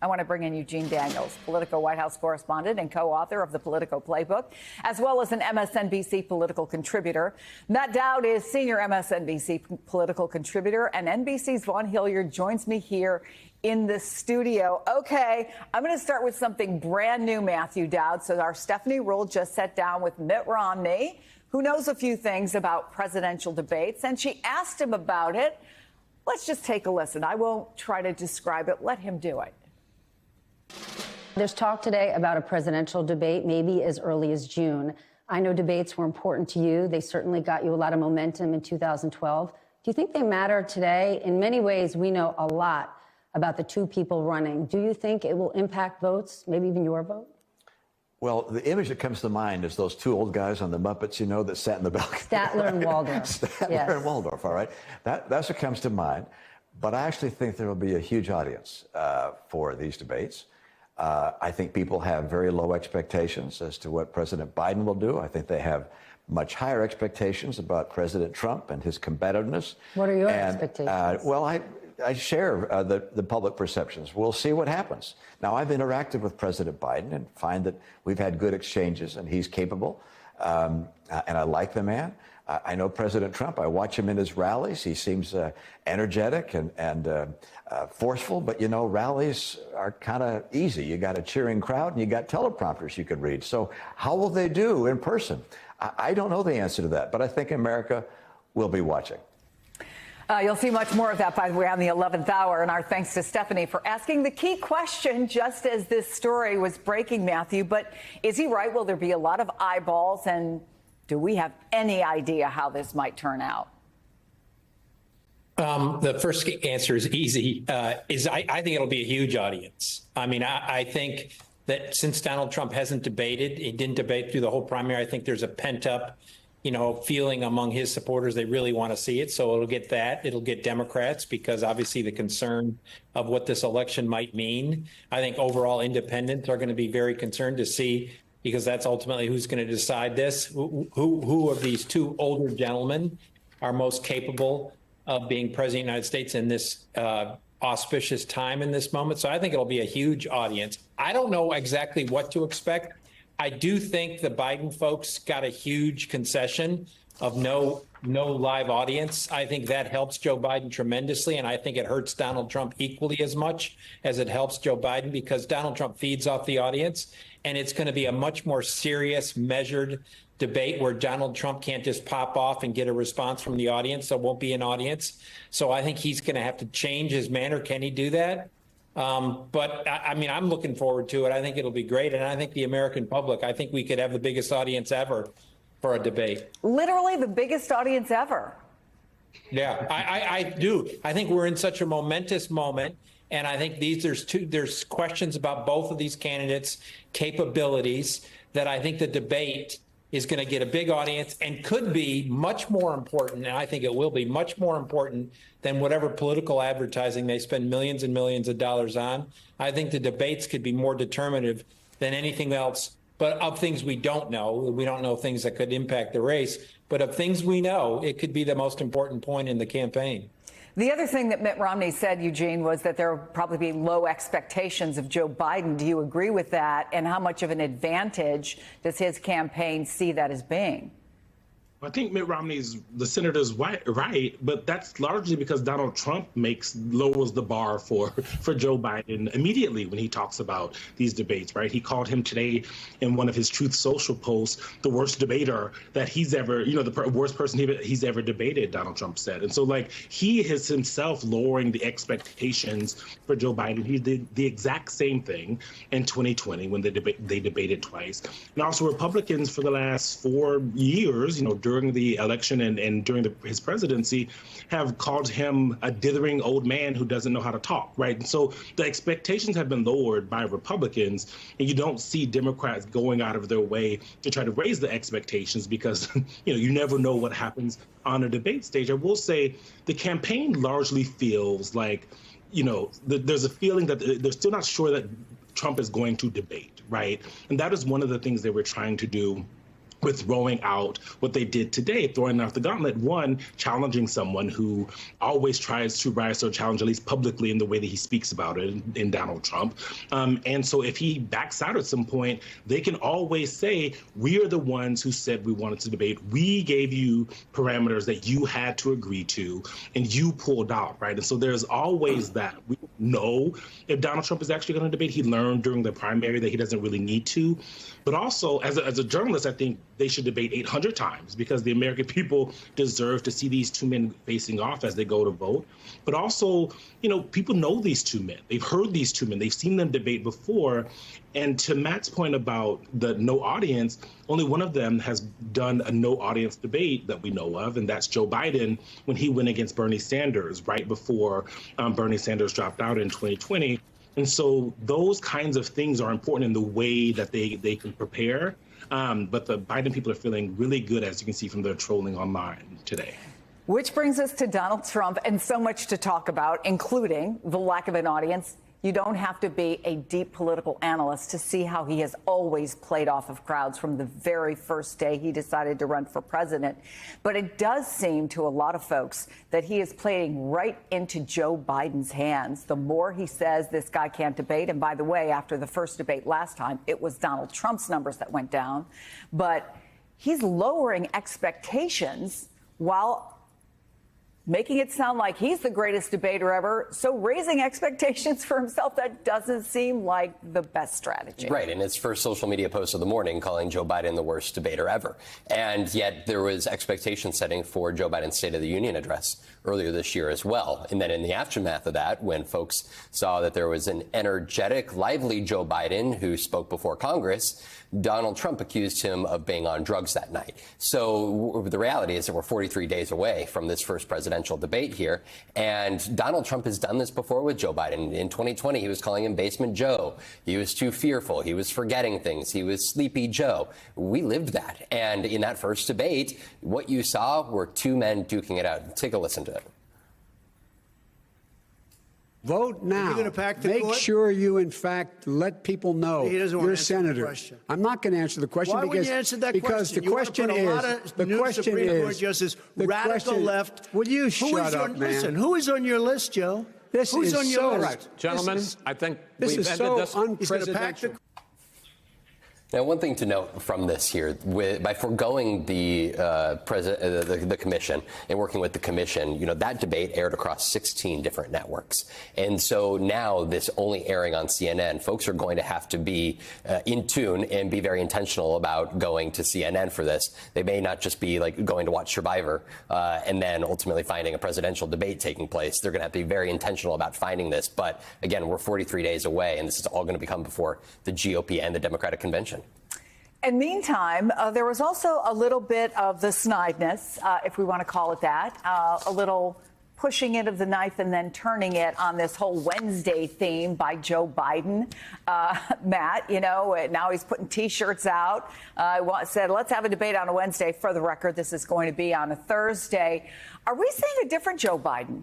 I want to bring in Eugene Daniels, Politico White House correspondent and co-author of the Politico Playbook, as well as an MSNBC political contributor. Matt Dowd is senior MSNBC political contributor, and NBC's Vaughn Hilliard joins me here in the studio. Okay, I'm going to start with something brand new, Matthew Dowd. So our Stephanie Ruhle just sat down with Mitt Romney, who knows a few things about presidential debates, and she asked him about it. Let's just take a listen. I won't try to describe it. Let him do it. There's talk today about a presidential debate, maybe as early as June. I know debates were important to you. They certainly got you a lot of momentum in 2012. Do you think they matter today? In many ways, we know a lot about the two people running. Do you think it will impact votes, maybe even your vote? Well, the image that comes to mind is those two old guys on the Muppets, you know, that sat in the balcony. Statler and Waldorf. Statler yes. and Waldorf, all right? That's what comes to mind. But I actually think there will be a huge audience for these debates. I think people have very low expectations as to what President Biden will do. I think they have much higher expectations about President Trump and his combativeness. What are your expectations? Well, I share the public perceptions. We'll see what happens. Now, I've interacted with President Biden and find that we've had good exchanges, and he's capable, and I like the man. I know President Trump. I watch him in his rallies. He seems energetic and forceful, but, you know, rallies are kind of easy. You got a cheering crowd and you got teleprompters you can read. So how will they do in person? I don't know the answer to that, but I think America will be watching. You'll see much more of that, by the way, on the 11th hour. And our thanks to Stephanie for asking the key question just as this story was breaking, Matthew. But is he right? Will there be a lot of eyeballs? And do we have any idea how this might turn out? The first answer is easy. I think it'll be a huge audience. I mean, I think that since Donald Trump hasn't debated, he didn't debate through the whole primary. I think there's a pent up, feeling among his supporters. They really want to see it. So it'll get that. It'll get Democrats because obviously the concern of what this election might mean. I think overall independents are going to be very concerned to see, because that's ultimately who's going to decide this. Who of these two older gentlemen are most capable of being president of the United States in this auspicious time in this moment? So I think it'll be a huge audience. I don't know exactly what to expect. I do think the Biden folks got a huge concession of no live audience. I think that helps Joe Biden tremendously, and I think it hurts Donald Trump equally as much as it helps Joe Biden, because Donald Trump feeds off the audience, and it's going to be a much more serious, measured debate where Donald Trump can't just pop off and get a response from the audience. There won't be an audience. So I think he's going to have to change his manner. Can he do that? But I mean, I'm looking forward to it. I think it'll be great. And I think the American public, I think we could have the biggest audience ever for a debate. Literally the biggest audience ever. Yeah, I do. I think we're in such a momentous moment. And I think there's questions about both of these candidates' capabilities that I think the debate is going to get a big audience and could be much more important, and I think it will be much more important than whatever political advertising they spend millions and millions of dollars on. I think the debates could be more determinative than anything else, but of things we don't know. We don't know things that could impact the race, but of things we know, it could be the most important point in the campaign. The other thing that Mitt Romney said, Eugene, was that there will probably be low expectations of Joe Biden. Do you agree with that? And how much of an advantage does his campaign see that as being? I think Mitt Romney's, the senator's right, but that's largely because Donald Trump lowers the bar for Joe Biden immediately when he talks about these debates, right? He called him today in one of his Truth Social posts the worst debater that he's ever, the worst person he's ever debated, Donald Trump said. And so, he is himself lowering the expectations for Joe Biden. He did the exact same thing in 2020 when they debated twice. And also Republicans for the last 4 years, during the election and during his presidency, have called him a dithering old man who doesn't know how to talk, right? And so the expectations have been lowered by Republicans, and you don't see Democrats going out of their way to try to raise the expectations because, you never know what happens on a debate stage. I will say the campaign largely feels like, there's a feeling that they're still not sure that Trump is going to debate, right? And that is one of the things they were trying to do with throwing out what they did today, throwing out the gauntlet. One, challenging someone who always tries to rise to a challenge, at least publicly in the way that he speaks about it, in Donald Trump. And so if he backs out at some point, they can always say, we are the ones who said we wanted to debate. We gave you parameters that you had to agree to, and you pulled out, right? And so there's always that. We don't know if Donald Trump is actually going to debate. He learned during the primary that he doesn't really need to. But also, as a journalist, I think they should debate 800 times, because the American people deserve to see these two men facing off as they go to vote. But also, you know, people know these two men. They've heard these two men. They've seen them debate before. And to Matt's point about the no audience, only one of them has done a no audience debate that we know of, and that's Joe Biden when he went against Bernie Sanders right before Bernie Sanders dropped out in 2020. And so those kinds of things are important in the way that they can prepare. But the Biden people are feeling really good, as you can see from their trolling online today. Which brings us to Donald Trump, and so much to talk about, including the lack of an audience. You don't have to be a deep political analyst to see how he has always played off of crowds from the very first day he decided to run for president. But it does seem to a lot of folks that he is playing right into Joe Biden's hands. The more he says this guy can't debate, and by the way, after the first debate last time, it was Donald Trump's numbers that went down. But he's lowering expectations while making it sound like he's the greatest debater ever. So raising expectations for himself, that doesn't seem like the best strategy. Right. And its first social media post of the morning calling Joe Biden the worst debater ever. And yet there was expectation setting for Joe Biden's State of the Union address earlier this year as well. And then in the aftermath of that, when folks saw that there was an energetic, lively Joe Biden who spoke before Congress, Donald Trump accused him of being on drugs that night. So the reality is that we're 43 days away from this first presidential debate here. And Donald Trump has done this before with Joe Biden. In 2020, he was calling him Basement Joe. He was too fearful. He was forgetting things. He was Sleepy Joe. We lived that. And in that first debate, what you saw were two men duking it out. Take a listen to it. Vote now. You're going to pack the Make court? sure you, in fact, let people know He doesn't want you're a to answer the senator. question. I'm not going to answer the question Why because would you answer that because question? the question you want to put a is lot of the new question Supreme Court is justice, the radical question, left. Will you Who shut is up, on, man? Listen, who is on your list, Joe? This Who's is on your so list? right. Gentlemen, I think This we've is ended so this. He's going to pack the unprecedented. Now, one thing to note from this here, by foregoing the commission and working with the commission, you know, that debate aired across 16 different networks. And so now this only airing on CNN, folks are going to have to be in tune and be very intentional about going to CNN for this. They may not just be like going to watch Survivor and then ultimately finding a presidential debate taking place. They're going to have to be very intentional about finding this. But again, we're 43 days away, and this is all going to become before the GOP and the Democratic Convention. And meantime, there was also a little bit of the snideness, if we want to call it that, a little pushing it of the knife and then turning it on this whole Wednesday theme by Joe Biden. Matt, you know, now he's putting T-shirts out. Said, let's have a debate on a Wednesday. For the record, this is going to be on a Thursday. Are we seeing a different Joe Biden?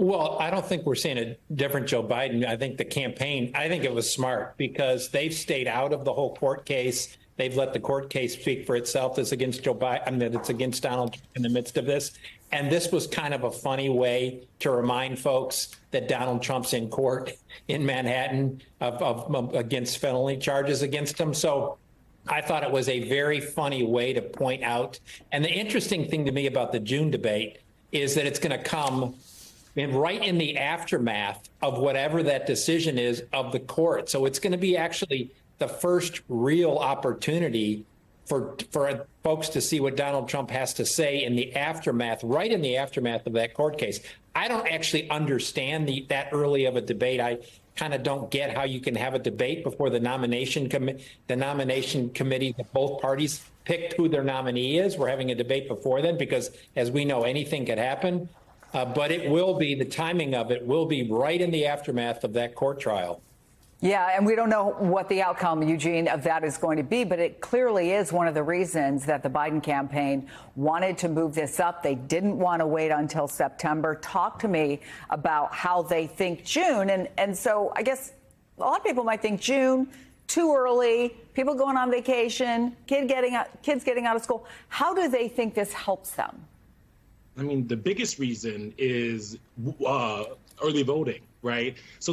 Well, I don't think we're seeing a different Joe Biden. I think the campaign, I think it was smart because they've stayed out of the whole court case. They've let the court case speak for itself. It's against Joe Biden. I mean, that it's against Donald Trump in the midst of this. And this was kind of a funny way to remind folks that Donald Trump's in court in Manhattan against felony charges against him. So I thought it was a very funny way to point out. And the interesting thing to me about the June debate is that it's going to come right in the aftermath of whatever that decision is of the court. So it's going to be actually the first real opportunity for folks to see what Donald Trump has to say in the aftermath, right in the aftermath of that court case. I don't actually understand that early of a debate. I kind of don't get how you can have a debate before the nomination committee that both parties picked who their nominee is. We're having a debate before then because, as we know, anything could happen. But it will be, the timing of it will be right in the aftermath of that court trial. Yeah, and we don't know what the outcome, Eugene, of that is going to be, but it clearly is one of the reasons that the Biden campaign wanted to move this up. They didn't want to wait until September. Talk to me about how they think June. And so I guess a lot of people might think June, too early, people going on vacation, kids getting out of school. How do they think this helps them? I mean, the biggest reason is early voting, right? So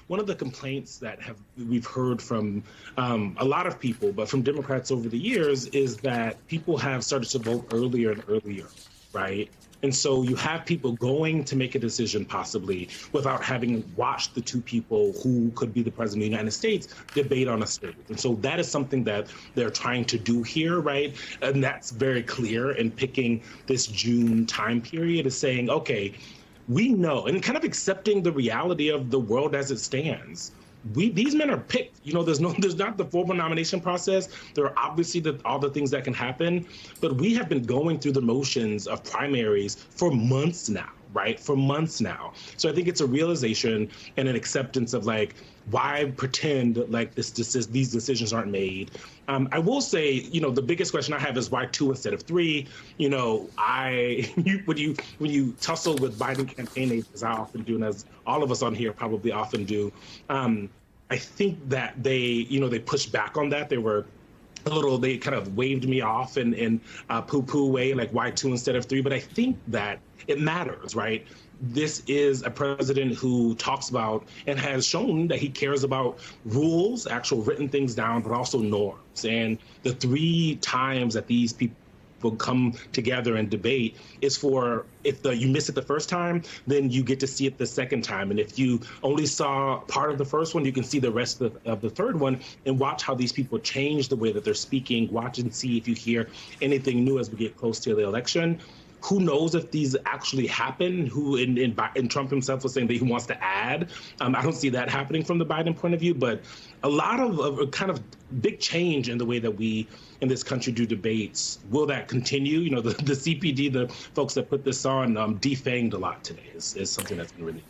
one of the complaints that we've heard from a lot of people, but from Democrats over the years, is that people have started to vote earlier and earlier, right? And so you have people going to make a decision possibly without having watched the two people who could be the president of the United States debate on a stage. And so that is something that they're trying to do here, right? And that's very clear in picking this June time period, is saying, okay, we know, and kind of accepting the reality of the world as it stands. These men are picked. You know, there's not the formal nomination process. There are obviously all the things that can happen, but we have been going through the motions of primaries for months now, right? For months now. So I think it's a realization and an acceptance of, like, why pretend like these decisions aren't made? I will say, you know, the biggest question I have is why 2 instead of 3? You know, when you tussle with Biden campaign aides, as I often do, and as all of us on here probably often do, I think that they pushed back on that. They kind of waved me off in poo-poo way, like why 2 instead of 3? But I think that it matters, right? This is a president who talks about and has shown that he cares about rules, actual written things down, but also norms. And the 3 times that these people come together and debate is for, if you miss it the first time, then you get to see it the second time. And if you only saw part of the first one, you can see the rest of the third one and watch how these people change the way that they're speaking, watch and see if you hear anything new as we get close to the election. Who knows if these actually happen? And Trump himself was saying that he wants to add. I don't see that happening from the Biden point of view, but a lot of kind of big change in the way that we in this country do debates. Will that continue? You know, the CPD, the folks that put this on, defanged a lot today is something that's been really